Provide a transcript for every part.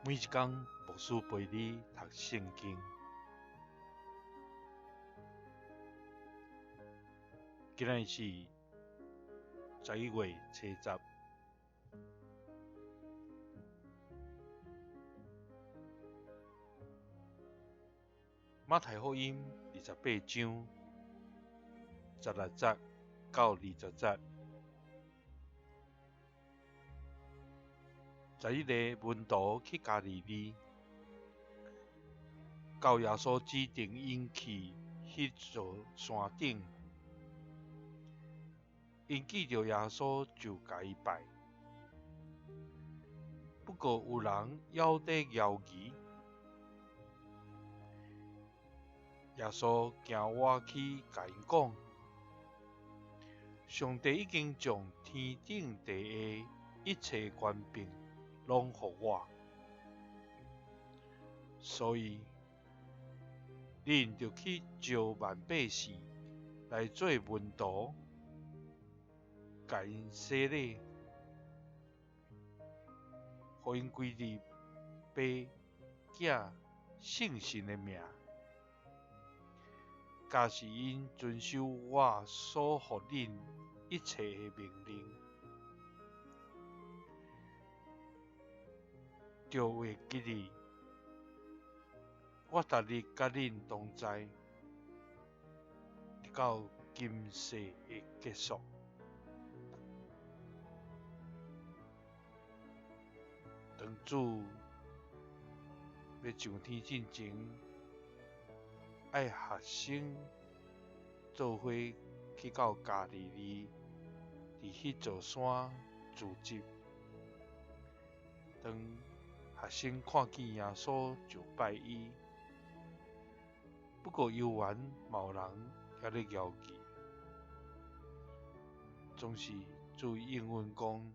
每一天，牧师陪你读圣经。今日是11月初10。马太福音28章16节到20节。在一个门徒去加利利，到耶稣指定因去迄座山顶，因见到耶稣就甲伊拜。不过有人摇底摇疑，耶稣行我去甲因讲：上帝已经将天顶地下一切权柄拢予我，所以恁就去招万百姓来做门徒，甲因洗礼，予因归入爸、囝、圣神的名，假使因遵守我所予恁一切的命令，就会记哩。我逐日甲恁同在，直到今世的结束。当主要上天之前，爱学生做伙去到加利利，伫迄座山聚集。当学生看见耶稣就拜伊，不过犹原嘛有人还咧摇疑，总是主应允讲，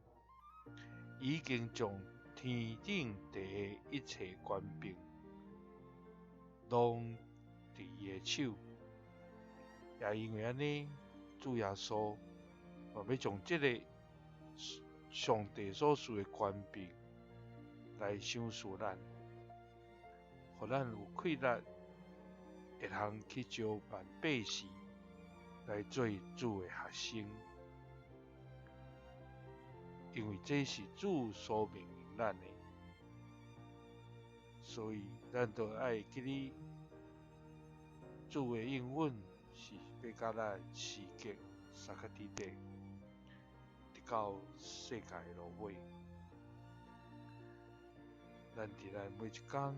已经将天顶地下一切权柄拢伫伊的手，也因为安尼，主耶稣嘛要将这个上帝所赐的权柄来赏赐咱，互咱有气力，会通去招万百姓来做主的学生，因为这是主所命令咱的，所以咱就爱记哩，主的应允是要甲咱世界三脚地底，直到世界的落尾。咱伫咱每一天，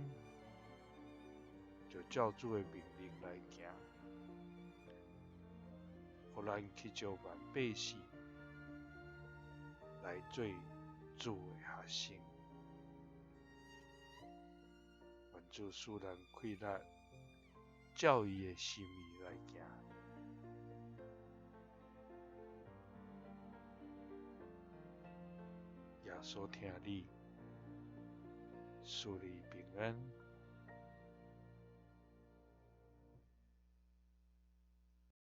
就照主的命令来行，互咱去招万百姓来做主的学生。愿主使咱气力，照伊的心意来行。耶稣听你，赐你平安。